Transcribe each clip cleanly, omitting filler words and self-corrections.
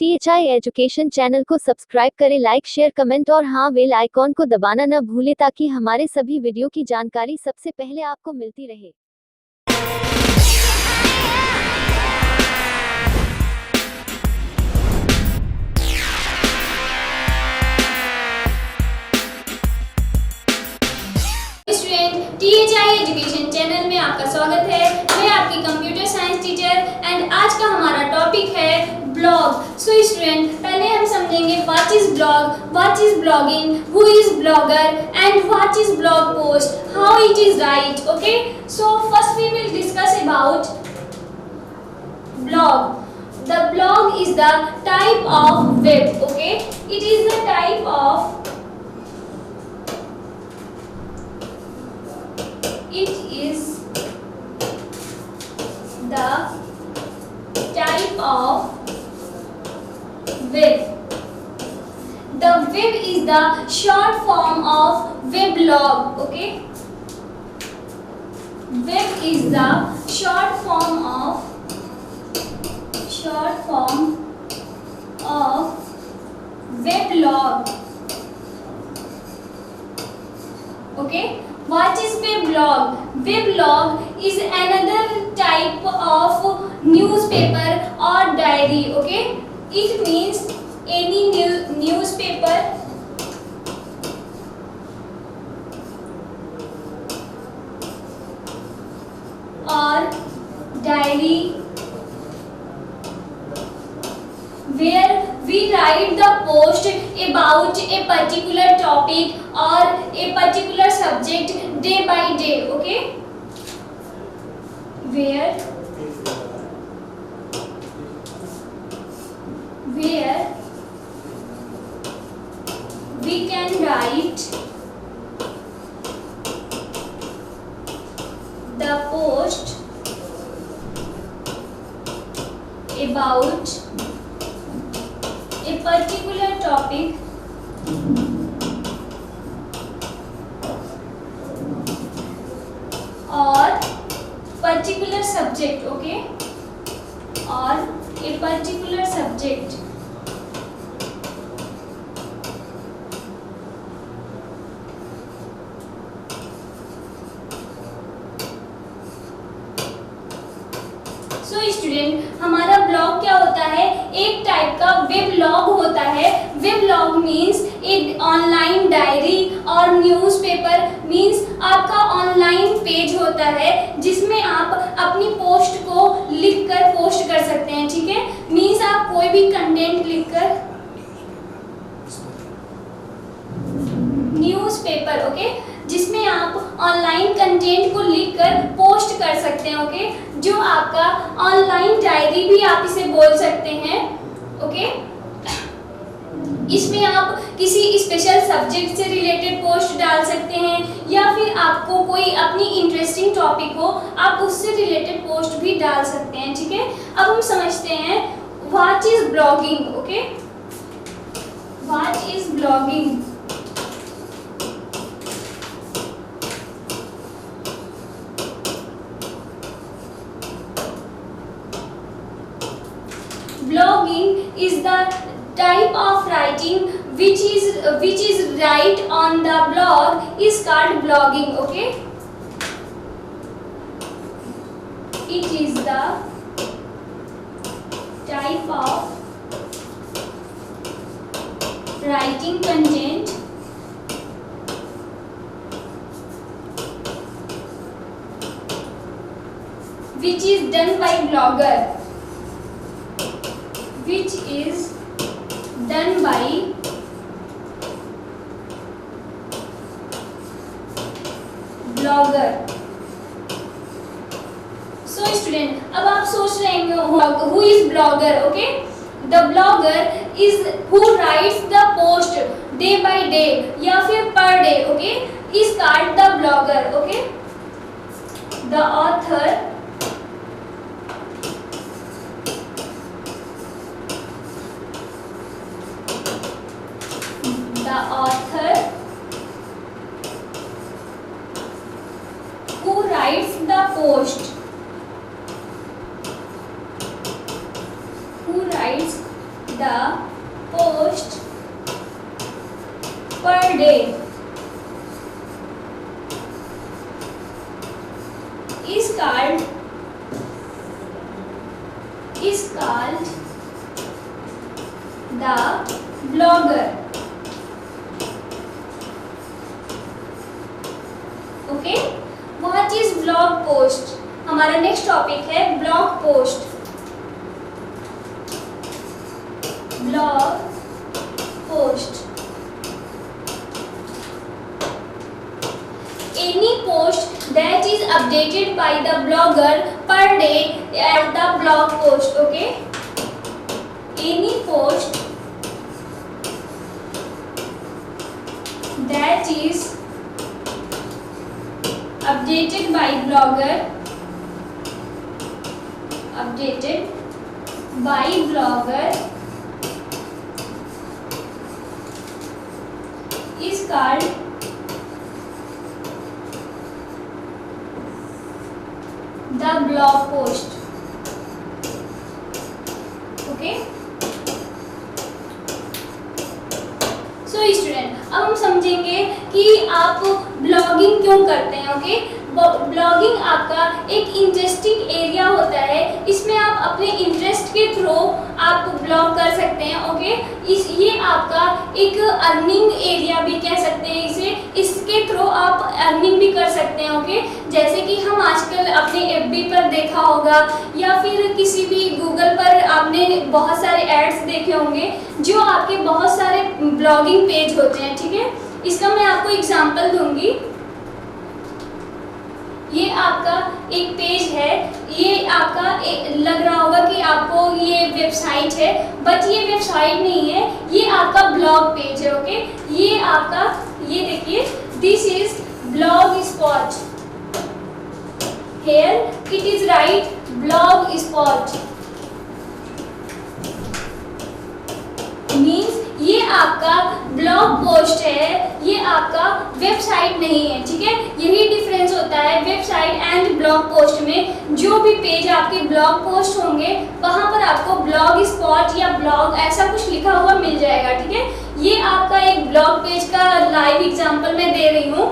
THI education channel को subscribe करें, like share comment और हाँ बेल आइकॉन को दबाना न भूलें ताकि हमारे सभी वीडियो की जानकारी सबसे पहले आपको मिलती रहे। स्टूडेंट, THI एजुकेशन चैनल में आपका स्वागत है। मैं आपकी कंप्यूटर साइंस टीचर एंड आज का हमारा टॉपिक है ब्लॉग। सो स्टूडेंट, पहले हम समझेंगे what is blog, what is blogging, who is blogger and what is blog post, how it is write. Okay, so first we will discuss about blog. The blog is the type of web. Okay, it is the type of web. The web is the short form of weblog. Okay, web is the short form of weblog. Okay, what is weblog? Weblog is another type of newspaper or diary. Okay, it means any newspaper or diary where we write the post about a particular topic or a particular subject day by day. Okay, where we can write the post about a particular topic or particular subject. Okay, or a particular subject. So student, हमारा blog क्या होता है? एक type का weblog होता है। Weblog means एक online diary और न्यूज़पेपर मीन्स आपका ऑनलाइन पेज होता है जिसमें आप अपनी पोस्ट को लिखकर पोस्ट कर सकते हैं। ठीक है, मीन्स आप कोई भी कंटेंट लिखकर न्यूज़पेपर, ओके, जिसमें आप ऑनलाइन कंटेंट को लिखकर पोस्ट कर सकते हैं। ओके, जो आपका ऑनलाइन डायरी भी आप इसे बोल सकते हैं। ओके, इसमें आप किसी स्पेशल सब्जेक्ट से रिलेटेड पोस्ट डाल सकते हैं या फिर आपको कोई अपनी इंटरेस्टिंग टॉपिक हो आप उससे रिलेटेड पोस्ट भी डाल सकते हैं। ठीक है, अब हम समझते हैं what is blogging. Okay, what is blogging? Blogging is the type of writing which is write on the blog is called blogging. Okay, it is the type of writing content which is done by blogger. Which is done by blogger. So student, अब आप सोच रहे होंगे who is blogger? Okay, the blogger is who writes the post day by day या फिर per day. Okay, is called the blogger. Okay, the author who writes the post who writes the the post per day is called the blogger. Okay, what is blog post? हमारा next topic है blog post. Blog post, any post that is updated by the blogger per day at the blog post. Okay, any post that is updated by blogger is called the blog post. Okay, so student, अब हम समझेंगे कि आप blogging क्यों करते हैं। Okay, blogging आपका एक इंटरेस्टिंग एरिया होता है, इसमें आप अपने इंटरेस्ट के थ्रू आप ब्लॉग कर सकते हैं। ओके, ये आपका एक अर्निंग एरिया भी कह सकते हैं इसे, इसके थ्रू आप अर्निंग भी कर सकते हैं। ओके, जैसे कि हम आजकल अपने एफबी पर देखा होगा या फिर किसी भी गूगल पर आपने बहुत सारे एड्स देखे होंगे जो आपके बहुत सारे ब्लॉगिंग पेज होते हैं। ठीक है, इसका मैं आपको एग्जांपल दूंगी। ये आपका एक पेज है, ये आपका लग रहा होगा कि आपको ये वेबसाइट है, बट ये वेबसाइट नहीं है, ये आपका ब्लॉग पेज है। ओके, ये आपका, ये देखिए, this is blog spot, here it is right blog spot, means ये आपका ब्लॉग पोस्ट है, ये आपका वेबसाइट नहीं है। ठीक है, यही डिफरेंस होता है वेबसाइट एंड ब्लॉग पोस्ट में। जो भी पेज आपके ब्लॉग पोस्ट होंगे वहां पर आपको ब्लॉग स्पॉट या ब्लॉग ऐसा कुछ लिखा हुआ मिल जाएगा। ठीक है, ये आपका एक ब्लॉग पेज का लाइव एग्जांपल मैं दे रही हूँ।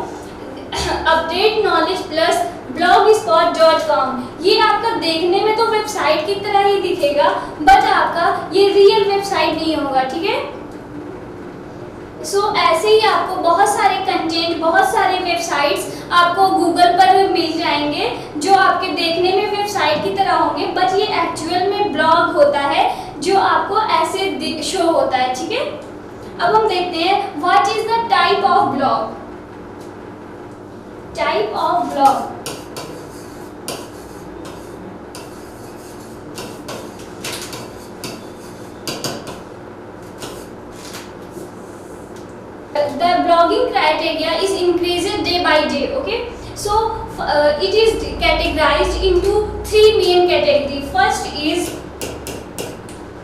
अपडेट नॉलेज प्लस blogspot.com, ये आपका देखने में तो वेबसाइट की तरह ही दिखेगा, बट आपका ये रियल वेबसाइट नहीं होगा। ठीक है, सो ऐसे ही आपको बहुत सारे कंटेंट, बहुत सारे वेबसाइट्स आपको गूगल पर मिल जाएंगे जो आपके देखने में वेबसाइट की तरह होंगे, बट ये एक्चुअल में ब्लॉग होता है जो आपको ऐसे शो होता है। ठीक है, अब हम देखते हैं what is the type of blog. Type of blog, the blogging criteria is increased day by day. Okay, so it is categorized into three main categories. First is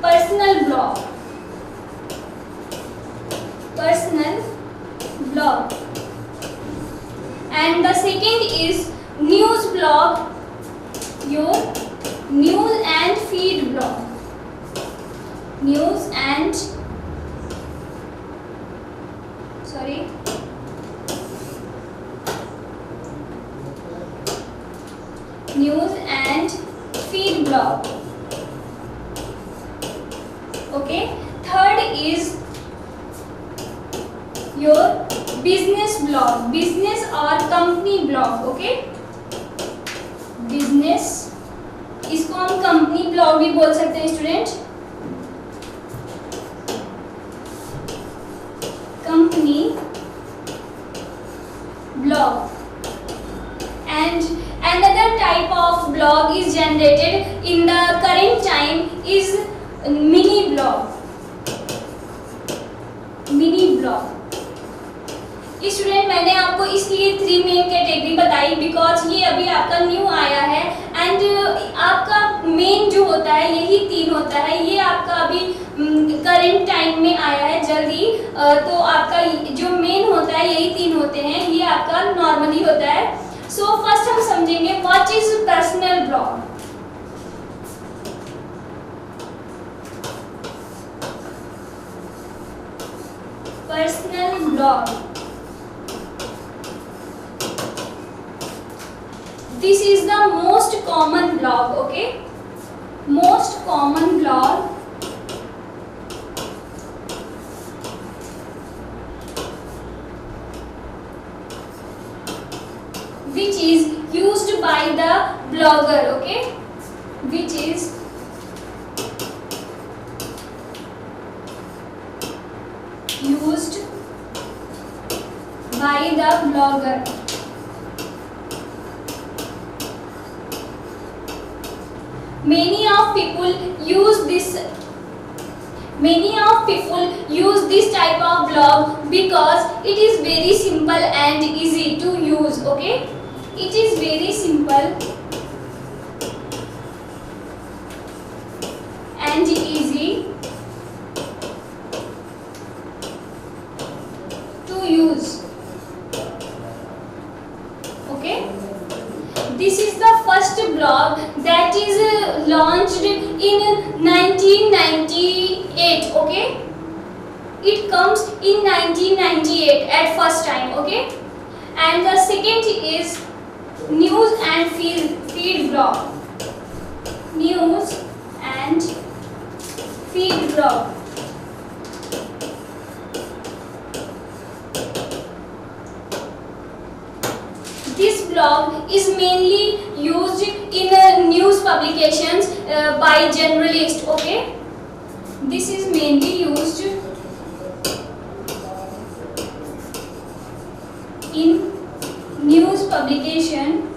personal blog, and the second is news blog, your news and feed blog, news and feed blog. Okay, third is your business blog, business or company blog. Okay, business, इसको हम company blog भी बोल सकते हैं student. Company blog, and another type of blog is generated in the current time is mini blog. Student, मैंने आपको इसलिए 3 main category बताई बिकॉज ये अभी आपका न्यू आया है एंड आपका मेन जो होता है यही 3 होता है। ये आपका अभी करेंट टाइम में आया है जल्दी, तो आपका जो मेन होता है यही 3 होते हैं, ये आपका नॉर्मली होता है। सो फर्स्ट हम समझेंगे what is personal blog. Personal blog. This is the most common blog, okay? Most common blog which is used by the blogger, okay? Which is used by the blogger. Many of people use this type of blog because it is very simple and easy to use, okay? It is very simple and easy to use, okay? This is the first blog that is launched in 1998, okay? It comes in 1998 at first time, okay? And the second is news and feed blog. News and feed blog. This blog is mainly used in news publications by journalists, okay? This is mainly used in news publication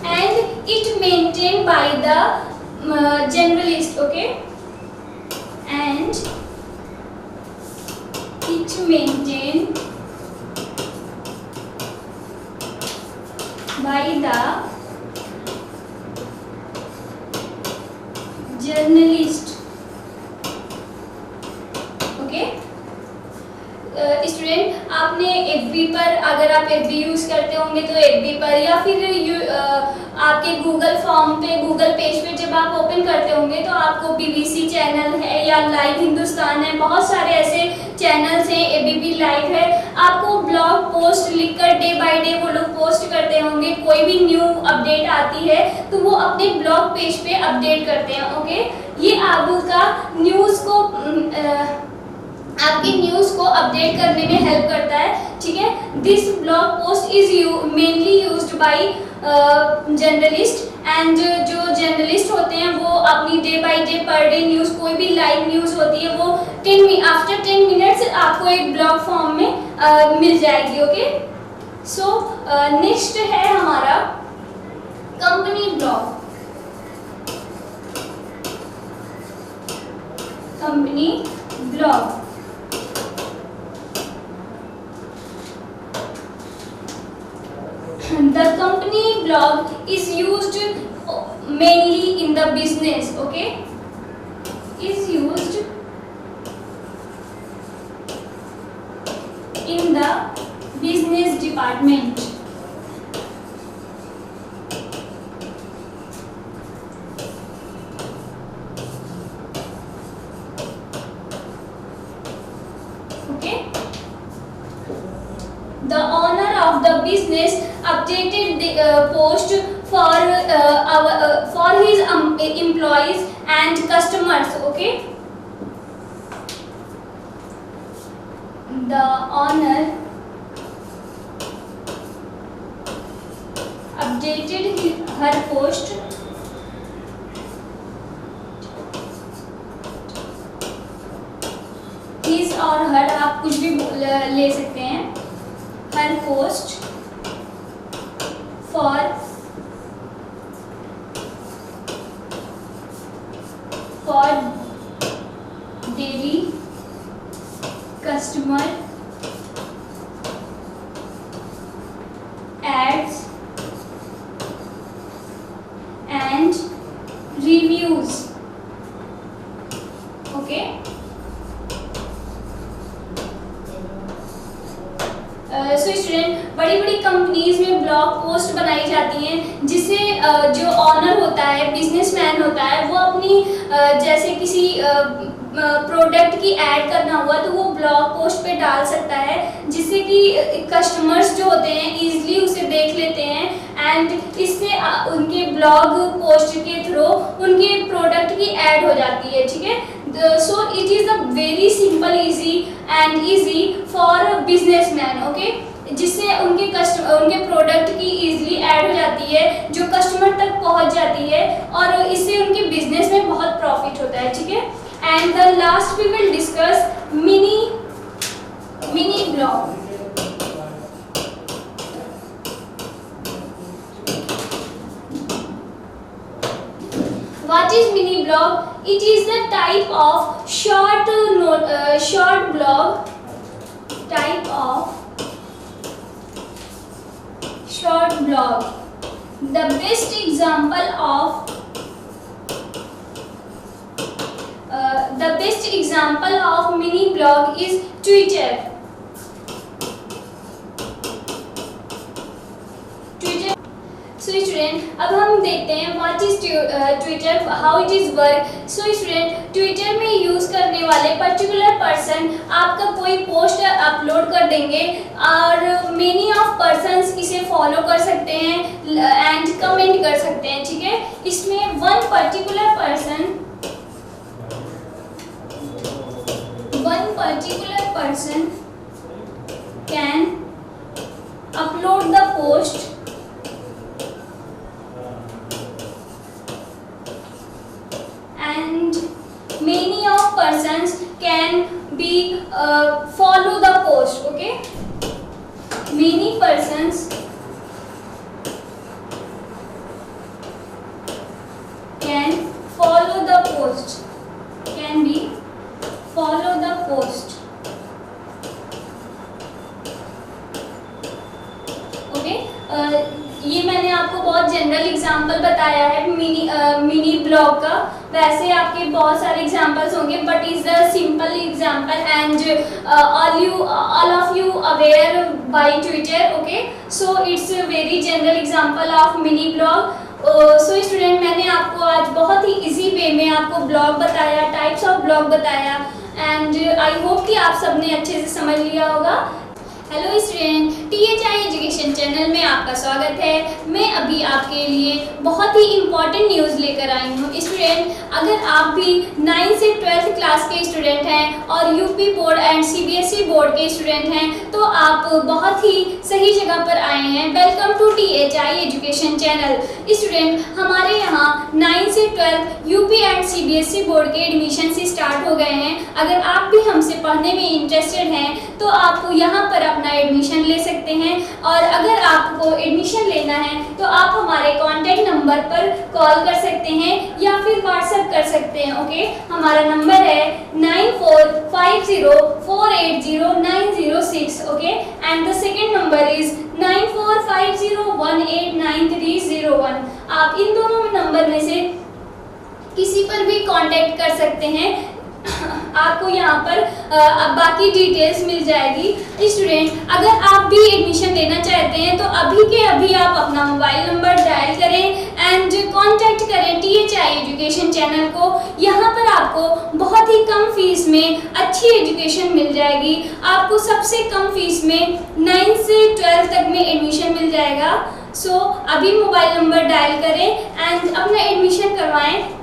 and it maintained by the journalist, okay? And it maintained by the journalist, okay? Student आपने FB पर, अगर आप FB use करते होंगे तो FB पर या फिर आपके गूगल फॉर्म पे, गूगल पेज पे जब आप ओपन करते होंगे तो आपको BBC चैनल है या लाइव हिंदुस्तान है, बहुत सारे ऐसे चैनल्स हैं, ABP लाइव है। आपको ब्लॉग पोस्ट लिखकर डे बाय डे वो लोग पोस्ट करते होंगे, कोई भी न्यू अपडेट आती है तो वो अपने ब्लॉग पेज पे अपडेट करते हैं, ओके? ये आपका न्यूज़ को आपकी न्यूज़ को अपडेट करने में हेल्प करता है, ठीक है? This blog post is mainly used by journalist and जो जर्नलिस्ट होते हैं वो अपनी day by day per day news, कोई भी लाइव न्यूज़ होती है वो आफ्टर 10 मिनट्स आपको एक ब्लॉग फॉर्म में मिल जाएगी, ओके? सो नेक्स्ट है हमारा company blog. Company blog the company blog is used mainly in the business, okay? Is used in the business department. Okay? The owner of the business updated the post for his employees and customers, okay? The owner updated her post his और her, आप कुछ भी ले सकते हैं, her post for daily customer ads and reviews, okay? So student, बड़ी बड़ी companies में ब्लॉग पोस्ट बनाई जाती जाती हैं, जिसे जो ऑनर होता है, बिजनेसमैन होता है, वो अपनी जैसे किसी प्रोडक्ट की ऐड करना हुआ तो वो ब्लॉग पोस्ट पे डाल सकता है, जिससे कि कस्टमर्स जो होते हैं ईजिली उसे देख लेते हैं एंड इससे उनके ब्लॉग पोस्ट के थ्रू उनके प्रोडक्ट की ऐड हो जाती है। ठीक है, so it is a very simple easy for businessman, okay, जिससे उनके प्रोडक्ट की इजीली ऐड हो जाती है, जो कस्टमर तक पहुंच जाती है और इससे उनके बिजनेस में बहुत प्रॉफिट होता है। ठीक है, and the last we will discuss mini blog. What is mini blog? It is the type of short blog. Type of short blog. The best example of mini blog is Twitter. So student, अब हम देखते हैं what is Twitter, how it is work. So student, Twitter में use करने वाले particular person आपका कोई post upload कर देंगे और many of persons इसे फॉलो कर सकते हैं एंड कमेंट कर सकते हैं। ठीक है, इसमें one particular person can upload the post and many of persons can be follow the post. Okay, many persons can follow the post, can be follow the post. Okay, ये मैंने आपको बहुत जनरल एग्जांपल बताया है mini blog का। वैसे आपके बहुत सारे एग्जांपल्स होंगे, but is the simple example and all of you aware by twitter. Okay, so it's very general example of mini blog. सो स्टूडेंट, मैंने आपको आज बहुत ही इजी वे में आपको ब्लॉग बताया, टाइप्स ऑफ ब्लॉग बताया एंड आई होप कि आप सबने अच्छे से समझ लिया होगा। Hello student, THI education channel में आपका स्वागत है। मैं अभी आपके लिए बहुत ही इम्पॉर्टेंट न्यूज़ लेकर आई हूँ। स्टूडेंट, अगर आप भी 9th से 12th क्लास के स्टूडेंट हैं और UP board and CBSE board के स्टूडेंट हैं, तो आप बहुत ही सही जगह पर आए हैं। Welcome to THI education channel. Student, हमारे यहाँ 9th से 12th UP and CBSE board के एडमिशन स्टार्ट हो गए हैं। अगर आप भी हमसे पढ़ने में इंटरेस्टेड हैं तो आप यहाँ पर अपना एडमिशन ले सकते हैं, और अगर आपको एडमिशन लेना है तो आप हमारे कॉन्टैक्ट नंबर पर कॉल कर सकते हैं या फिर व्हाट्सएप कर सकते हैं। ओके, हमारा नंबर है 9450480906। Okay, and the second number is 9450189301। आप इन दोनों नंबर में से किसी पर भी कांटेक्ट कर सकते हैं। आपको यहाँ पर बाकी डिटेल्स मिल जाएगी। स्टूडेंट, अगर आप भी एडमिशन लेना चाहते हैं तो अभी के अभी आप अपना मोबाइल नंबर डायल करें एंड कांटेक्ट करें THI एजुकेशन चैनल को। यहाँ पर आपको बहुत ही कम फीस में अच्छी एजुकेशन मिल जाएगी। आपको सबसे कम फीस में 9th से 12th तक में एडमिशन मिल जाएगा। सो अभी मोबाइल नंबर डायल करें एंड अपना एडमिशन करवाएं।